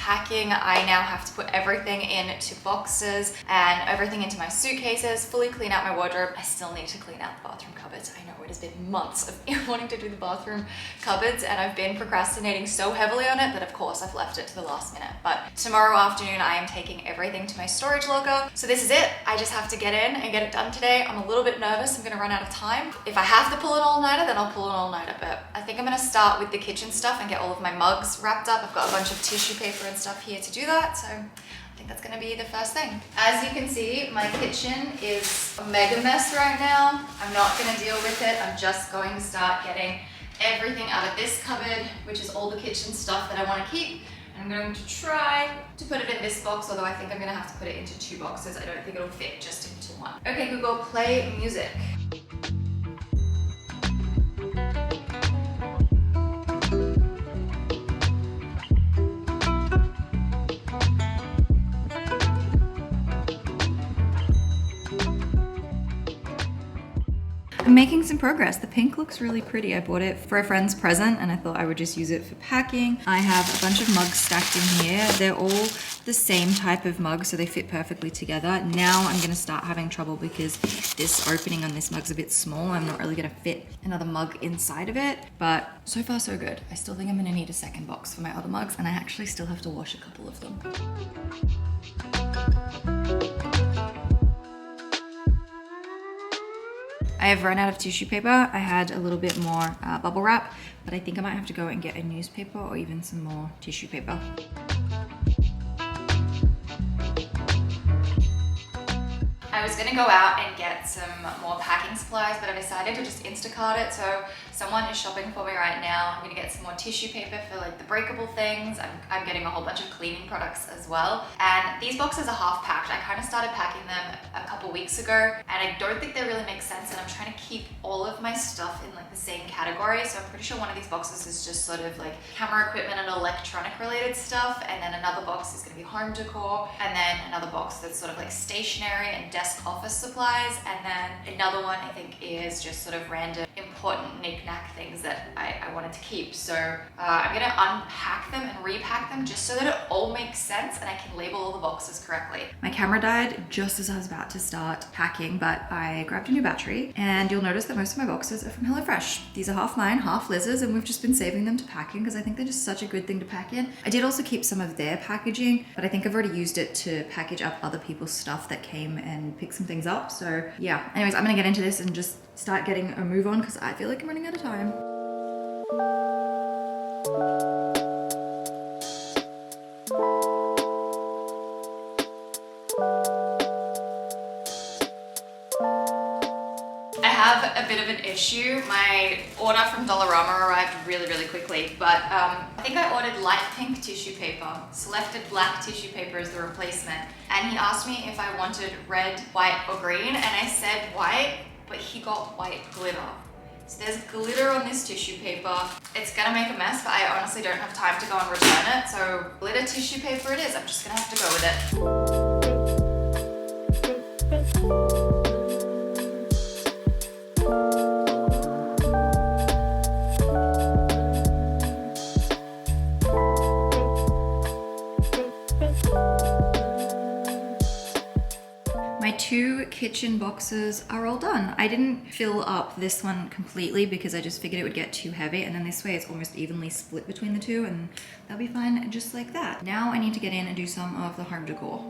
packing. I now have to put everything into boxes and everything into my suitcases, fully clean out my wardrobe. I still need to clean out the bathroom cupboards. I know it has been months of wanting to do the bathroom cupboards, and I've been procrastinating so heavily on it that of course I've left it to the last minute. But tomorrow afternoon I am taking everything to my storage locker. So this is it. I just have to get in and get it done today. I'm a little bit nervous. I'm gonna run out of time. If I have to pull an all-nighter, then I'll pull an all-nighter. But I think I'm gonna start with the kitchen stuff and get all of my mugs wrapped up. I've got a bunch of tissue paper and stuff here to do that. So I think that's gonna be the first thing. As you can see, my kitchen is a mega mess right now. I'm not gonna deal with it. I'm just going to start getting everything out of this cupboard, which is all the kitchen stuff that I wanna keep. I'm going to try to put it in this box, although I think I'm going to have to put it into 2 boxes. I don't think it'll fit just into 1. Okay, Google, play music. I'm making some progress. The pink looks really pretty. I bought it for a friend's present and I thought I would just use it for packing. I have a bunch of mugs stacked in here. They're all the same type of mug, so they fit perfectly together. Now I'm gonna start having trouble because this opening on this mug's a bit small. I'm not really gonna fit another mug inside of it, but so far so good. I still think I'm gonna need a second box for my other mugs, and I actually still have to wash a couple of them. I have run out of tissue paper. I had a little bit more bubble wrap, but I think I might have to go and get a newspaper or even some more tissue paper. I was gonna go out and get some more packing supplies, but I decided to just Instacart it. So someone is shopping for me right now. I'm gonna get some more tissue paper for like the breakable things. I'm getting a whole bunch of cleaning products as well. And these boxes are half packed. I kind of started packing them a couple weeks ago, and I don't think they really make sense. And I'm trying to keep all of my stuff in like the same category. So I'm pretty sure one of these boxes is just sort of like camera equipment and electronic related stuff. And then another box is gonna be home decor. And then another box that's sort of like stationery and desk office supplies, and then another one I think is just sort of random important knick-knack things that I wanted to keep. So I'm gonna unpack them and repack them just so that it all makes sense and I can label all the boxes correctly. My camera died just as I was about to start packing, but I grabbed a new battery, and you'll notice that most of my boxes are from HelloFresh. These are half mine, half Liz's, and we've just been saving them to pack in because I think they're just such a good thing to pack in. I did also keep some of their packaging, but I think I've already used it to package up other people's stuff that came and pick some things up. So yeah, anyways, I'm gonna get into this and just start getting a move on because I feel like I'm running out of time. I have a bit of an issue. My order from Dollarama arrived really quickly, but I think I ordered light pink tissue paper, selected black tissue paper as the replacement, and he asked me if I wanted red, white, or green, and I said white, but he got white glitter. So there's glitter on this tissue paper. It's gonna make a mess, but I honestly don't have time to go and return it, so glitter tissue paper it is. I'm just gonna have to go with it. My 2 kitchen boxes are all done. I didn't fill up this one completely because I just figured it would get too heavy, and then this way it's almost evenly split between the 2, and that'll be fine just like that. Now I need to get in and do some of the home decor.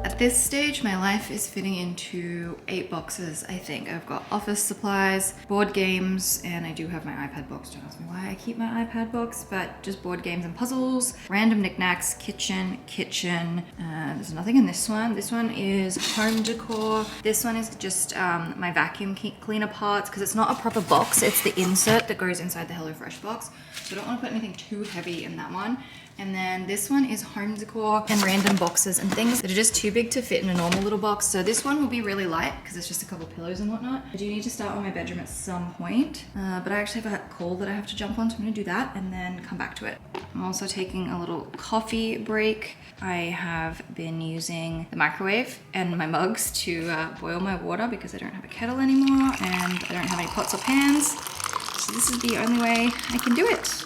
At this stage, my life is fitting into 8 boxes, I think. I've got office supplies, board games, and I do have my iPad box. Don't ask me why I keep my iPad box, but just board games and puzzles, random knickknacks, kitchen. There's nothing in this one. This one is home decor. This one is just my vacuum cleaner parts, because it's not a proper box. It's the insert that goes inside the HelloFresh box. So I don't want to put anything too heavy in that one. And then this one is home decor and random boxes and things that are just too big to fit in a normal little box. So this one will be really light because it's just a couple pillows and whatnot. I do need to start with my bedroom at some point, but I actually have a call that I have to jump on, so I'm gonna do that and then come back to it. I'm also taking a little coffee break. I have been using the microwave and my mugs to boil my water because I don't have a kettle anymore and I don't have any pots or pans. So this is the only way I can do it.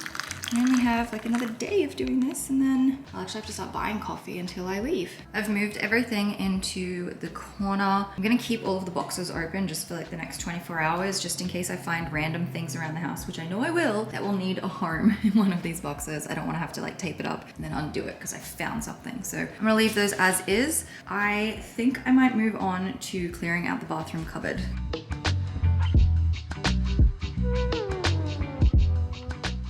I only have like another day of doing this and then I'll actually have to start buying coffee until I leave. I've moved everything into the corner. I'm gonna keep all of the boxes open just for like the next 24 hours, just in case I find random things around the house, which I know I will, that will need a home in one of these boxes. I don't wanna have to like tape it up and then undo it because I found something. So I'm gonna leave those as is. I think I might move on to clearing out the bathroom cupboard.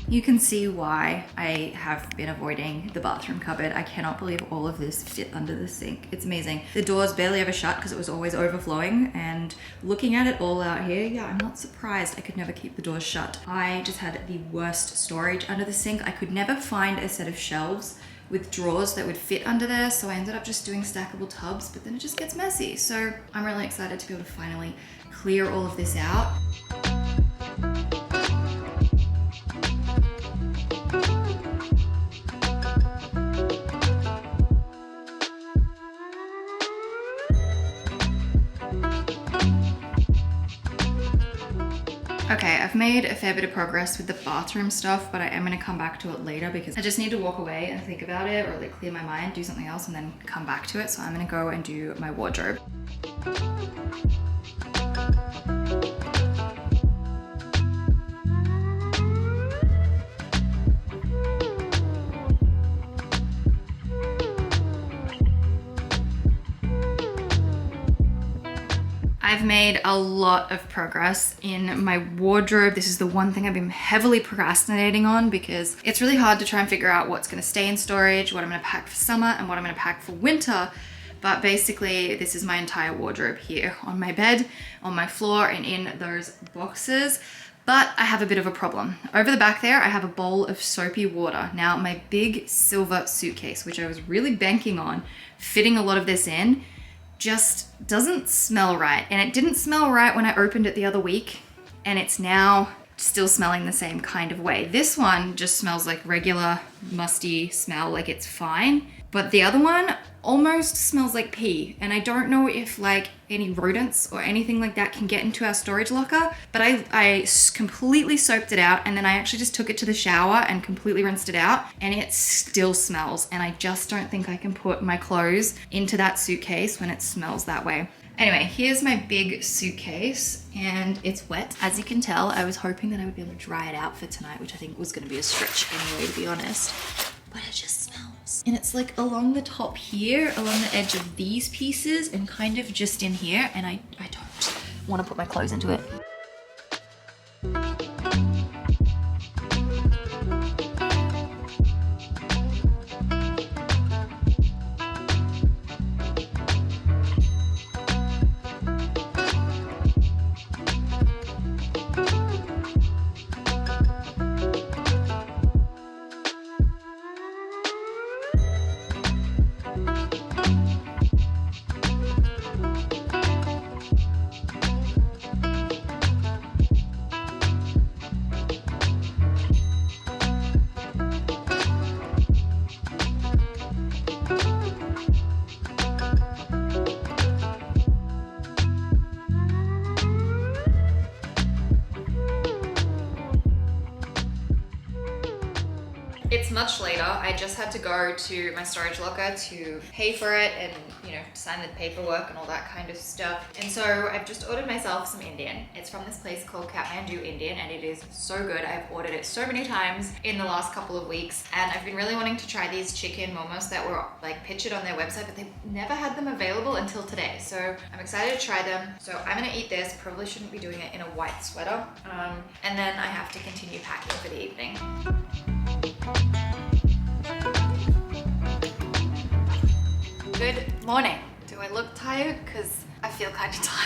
You can see why I have been avoiding the bathroom cupboard. I cannot believe all of this fit under the sink. It's amazing. The door's barely ever shut because it was always overflowing, and looking at it all out here, yeah, I'm not surprised I could never keep the doors shut. I just had the worst storage under the sink. I could never find a set of shelves with drawers that would fit under there, so I ended up just doing stackable tubs, but then it just gets messy. So I'm really excited to be able to finally clear all of this out. Okay, I've made a fair bit of progress with the bathroom stuff, but I am gonna come back to it later because I just need to walk away and think about it, or like clear my mind, do something else, and then come back to it. So I'm gonna go and do my wardrobe. I've made a lot of progress in my wardrobe. This is the one thing I've been heavily procrastinating on because it's really hard to try and figure out what's gonna stay in storage, what I'm gonna pack for summer and what I'm gonna pack for winter. But basically, this is my entire wardrobe here on my bed, on my floor, and in those boxes. But I have a bit of a problem. Over the back there, I have a bowl of soapy water. Now, my big silver suitcase, which I was really banking on fitting a lot of this in, just doesn't smell right. And it didn't smell right when I opened it the other week, and it's now still smelling the same kind of way. This one just smells like regular musty smell, like it's fine. But the other one almost smells like pee. And I don't know if like any rodents or anything like that can get into our storage locker, but I completely soaped it out, and then I actually just took it to the shower and completely rinsed it out, and it still smells. And I just don't think I can put my clothes into that suitcase when it smells that way. Anyway, here's my big suitcase, and it's wet. As you can tell, I was hoping that I would be able to dry it out for tonight, which I think was gonna be a stretch anyway, to be honest. But it just smells. And it's like along the top here, along the edge of these pieces, and kind of just in here, and I don't want to put my clothes into it. It's much later. I just had to go to my storage locker to pay for it and, you know, sign the paperwork and all that kind of stuff. And so I've just ordered myself some Indian. It's from this place called Kathmandu Indian and it is so good. I've ordered it so many times in the last couple of weeks and I've been really wanting to try these chicken momos that were like pictured on their website, but they've never had them available until today. So I'm excited to try them. So I'm gonna eat this. Probably shouldn't be doing it in a white sweater. And then I have to continue packing for the evening. Good morning. Do I look tired? Because I feel kind of tired.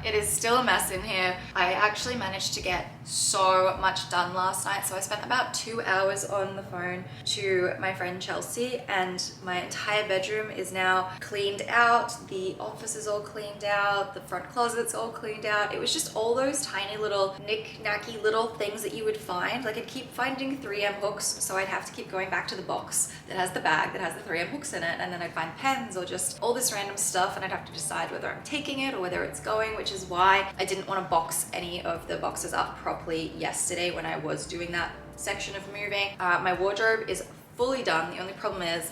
It is still a mess in here. I actually managed to get so much done last night. So I spent about 2 hours on the phone to my friend Chelsea and my entire bedroom is now cleaned out. The office is all cleaned out. The front closet's all cleaned out. It was just all those tiny little knick-knacky little things that you would find. Like I'd keep finding 3M hooks. So I'd have to keep going back to the box that has the bag that has the 3M hooks in it. And then I'd find pens or just all this random stuff and I'd have to decide whether I'm taking it or whether it's going, which is why I didn't want to box any of the boxes up properly yesterday when I was doing that section of moving. My wardrobe is fully done. The only problem is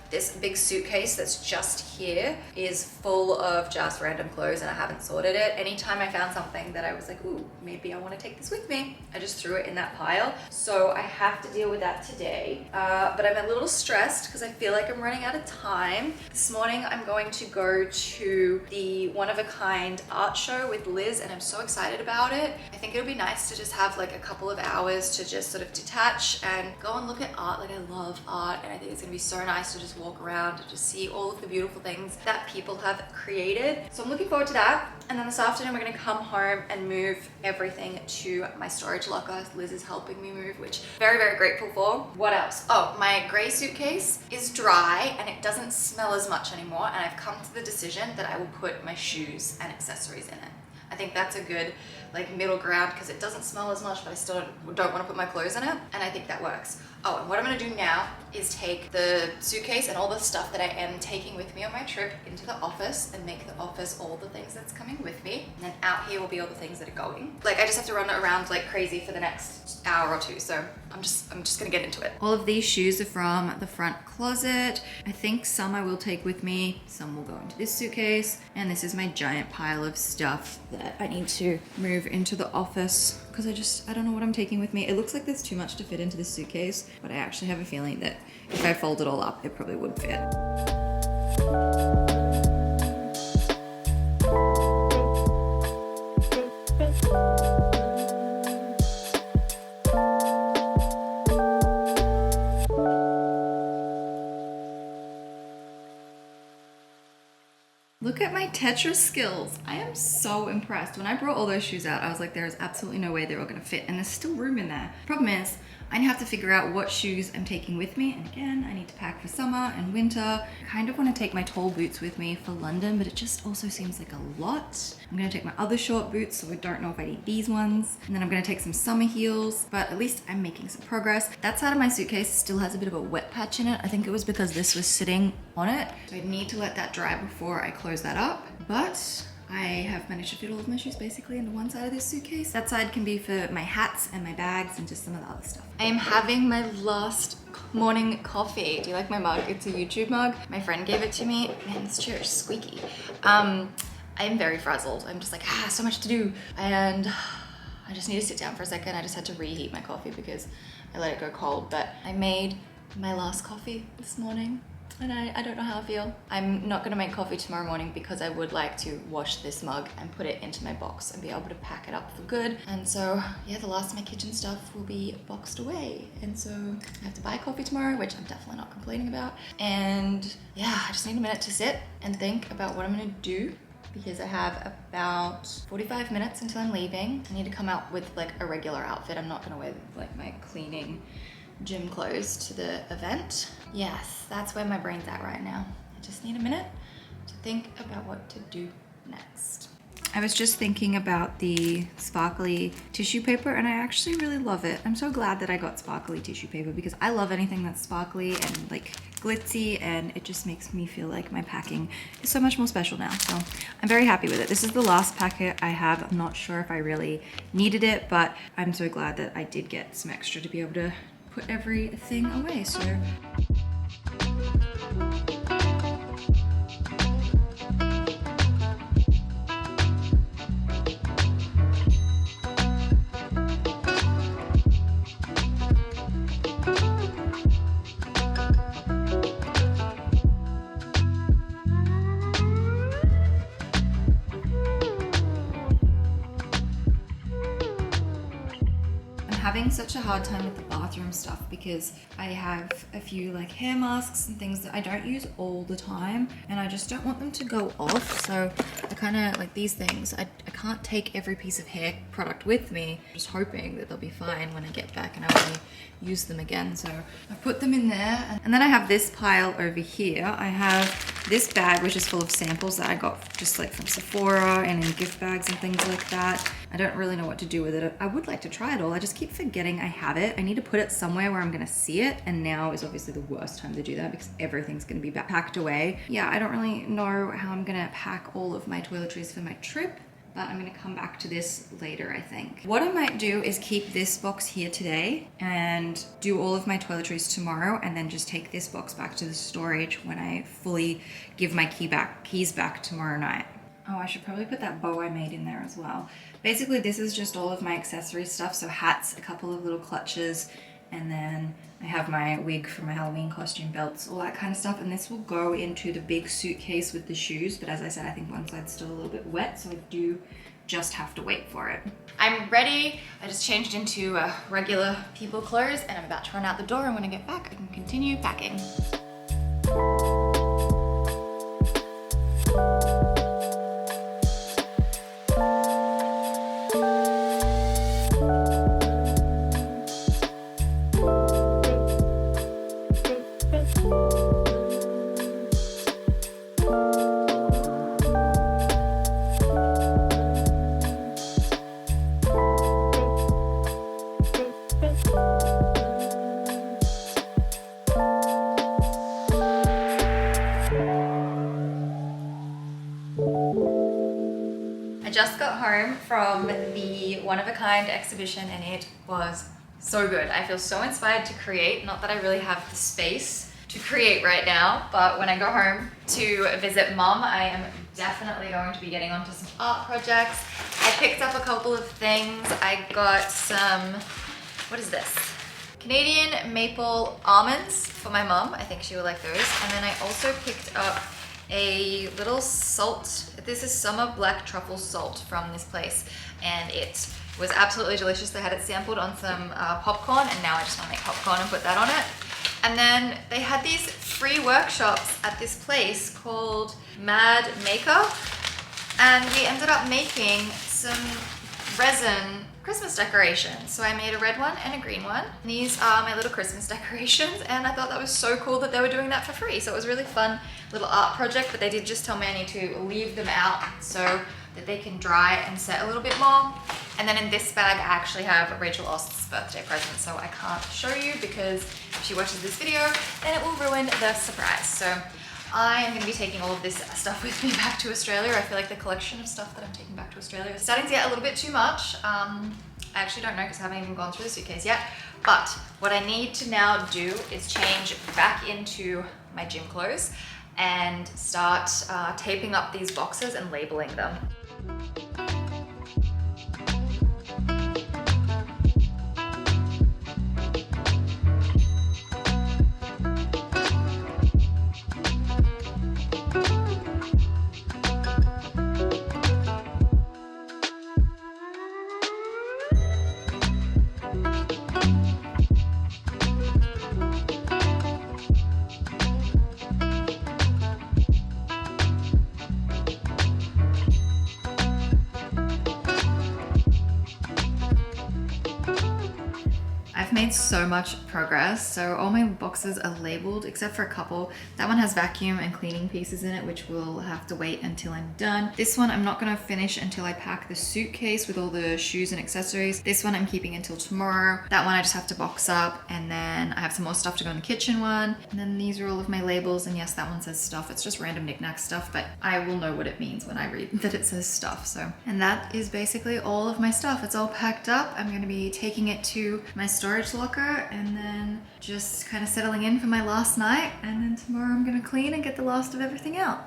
this big suitcase that's just here is full of just random clothes and I haven't sorted it. Anytime I found something that I was like, ooh, maybe I want to take this with me, I just threw it in that pile. So I have to deal with that today. But I'm a little stressed because I feel like I'm running out of time. This morning I'm going to go to the one-of-a-kind art show with Liz and I'm so excited about it. I think it'll be nice to just have like a couple of hours to just sort of detach and go and look at art. Like I love art and I think it's gonna be so nice to just walk around and just see all of the beautiful things that people have created. So I'm looking forward to that. And then this afternoon we're gonna come home and move everything to my storage locker. Liz is helping me move, which I'm very, very grateful for. What else? Oh, my gray suitcase is dry and it doesn't smell as much anymore. And I've come to the decision that I will put my shoes and accessories in it. I think that's a good like middle ground because it doesn't smell as much, but I still don't want to put my clothes in it. And I think that works. Oh, and what I'm gonna do now is take the suitcase and all the stuff that I am taking with me on my trip into the office and make the office all the things that's coming with me. And then out here will be all the things that are going. Like I just have to run around like crazy for the next hour or two. So I'm just gonna get into it. All of these shoes are from the front closet. I think some I will take with me. Some will go into this suitcase. And this is my giant pile of stuff that I need to move into the office because I don't know what I'm taking with me. It looks like there's too much to fit into this suitcase, but I actually have a feeling that if I fold it all up, it probably would fit. Look at my Tetris skills. I am so impressed. When I brought all those shoes out, I was like, there is absolutely no way they're all gonna fit, and there's still room in there. Problem is, I have to figure out what shoes I'm taking with me, and again, I need to pack for summer and winter. I kind of want to take my tall boots with me for London, but it just also seems like a lot. I'm gonna take my other short boots, so I don't know if I need these ones. And then I'm gonna take some summer heels, but at least I'm making some progress. That side of my suitcase still has a bit of a wet patch in it. I think it was because this was sitting on it. So I need to let that dry before I close that up. But I have managed to fit all of my shoes basically into one side of this suitcase. That side can be for my hats and my bags and just some of the other stuff. I am having my last morning coffee. Do you like my mug? It's a YouTube mug. My friend gave it to me. Man, this chair is squeaky. I'm very frazzled. I'm just like, so much to do. And I just need to sit down for a second. I just had to reheat my coffee because I let it go cold. But I made my last coffee this morning. And I don't know how I feel. I'm not gonna make coffee tomorrow morning because I would like to wash this mug and put it into my box and be able to pack it up for good. And so, yeah, the last of my kitchen stuff will be boxed away. And so I have to buy coffee tomorrow, which I'm definitely not complaining about. And yeah, I just need a minute to sit and think about what I'm gonna do because I have about 45 minutes until I'm leaving. I need to come out with like a regular outfit. I'm not gonna wear like my cleaning gym clothes to the event. Yes, that's where my brain's at right now. I just need a minute to think about what to do next. I was just thinking about the sparkly tissue paper and I actually really love it. I'm so glad that I got sparkly tissue paper because I love anything that's sparkly and like glitzy, and it just makes me feel like my packing is so much more special now. So I'm very happy with it. This is the last packet I have. I'm not sure if I really needed it, but I'm so glad that I did get some extra to be able to put everything away. So having such a hard time with the bathroom stuff because I have a few like hair masks and things that I don't use all the time, and I just don't want them to go off. So I kind of like these things. I can't take every piece of hair product with me. I'm just hoping that they'll be fine when I get back and I won't use them again. So I put them in there, and then I have this pile over here. I have this bag which is full of samples that I got just like from Sephora and in gift bags and things like that. I don't really know what to do with it. I would like to try it all. I just keep forgetting I have it. I need to put it somewhere where I'm gonna see it, and now is obviously the worst time to do that because everything's gonna be packed away. Yeah, I don't really know how I'm gonna pack all of my toiletries for my trip, but I'm gonna come back to this later, I think. What I might do is keep this box here today and do all of my toiletries tomorrow, and then just take this box back to the storage when I fully give my keys back tomorrow night. Oh, I should probably put that bow I made in there as well. Basically, this is just all of my accessory stuff. So hats, a couple of little clutches, and then I have my wig for my Halloween costume, belts, all that kind of stuff. And this will go into the big suitcase with the shoes. But as I said, I think one side's still a little bit wet, so I do just have to wait for it. I'm ready. I just changed into regular people clothes, and I'm about to run out the door. And when I get back, I can continue packing. I just got home from the one-of-a-kind exhibition and it was so good. I feel so inspired to create. Not that I really have the space to create right now, but when I go home to visit mum, I am definitely going to be getting onto some art projects. I picked up a couple of things. I got some, what is this? Canadian maple almonds for my mum. I think she will like those. And then I also picked up a little salt. This is summer black truffle salt from this place, and it was absolutely delicious. They had it sampled on some popcorn, and now I just want to make popcorn and put that on it. And then they had these free workshops at this place called Mad Maker, and we ended up making some resin Christmas decorations. So I made a red one and a green one. These are my little Christmas decorations, and I thought that was so cool that they were doing that for free. So it was a really fun little art project, but they did just tell me I need to leave them out so that they can dry and set a little bit more. And then in this bag, I actually have Rachel Ost's birthday present, so I can't show you because if she watches this video, then it will ruin the surprise. So I am going to be taking all of this stuff with me back to Australia. I feel like the collection of stuff that I'm taking back to Australia is starting to get a little bit too much. I actually don't know because I haven't even gone through the suitcase yet. But what I need to now do is change back into my gym clothes and start taping up these boxes and labeling them. I've made so much progress. So all my boxes are labeled except for a couple. That one has vacuum and cleaning pieces in it, which will have to wait until I'm done. This one I'm not gonna finish until I pack the suitcase with all the shoes and accessories. This one I'm keeping until tomorrow. That one I just have to box up, and then I have some more stuff to go in the kitchen one. And then these are all of my labels, and yes, that one says stuff. It's just random knickknack stuff, but I will know what it means when I read that it says stuff. So, and that is basically all of my stuff. It's all packed up. I'm gonna be taking it to my storage locker and then just kind of settling in for my last night, and then tomorrow I'm gonna clean and get the last of everything out.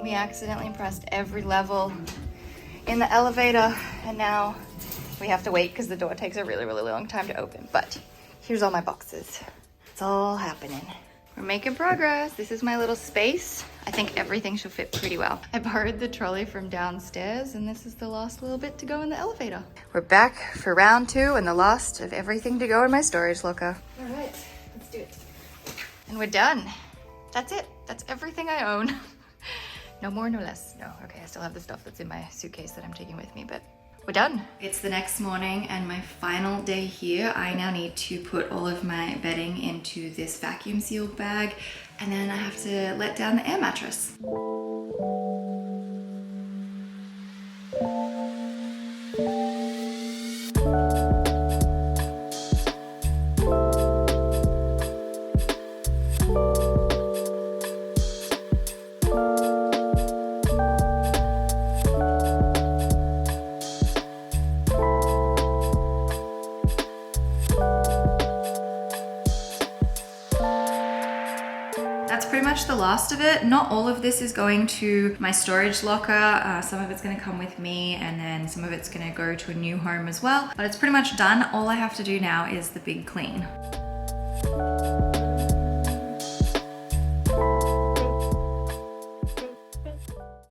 We accidentally pressed every level in the elevator, and now we have to wait because the door takes a really, really long time to open. But here's all my boxes. It's all happening. We're making progress. This is my little space. I think everything should fit pretty well. I borrowed the trolley from downstairs, and this is the last little bit to go in the elevator. We're back for round 2 and the last of everything to go in my storage locker. All right, let's do it. And we're done. That's it. That's everything I own. No more, no less. No, okay, I still have the stuff that's in my suitcase that I'm taking with me, but we're done. It's the next morning and my final day here. I now need to put all of my bedding into this vacuum sealed bag, and then I have to let down the air mattress. That's pretty much the last of it. Not all of this is going to my storage locker. Some of it's gonna come with me, and then some of it's gonna go to a new home as well. But it's pretty much done. All I have to do now is the big clean.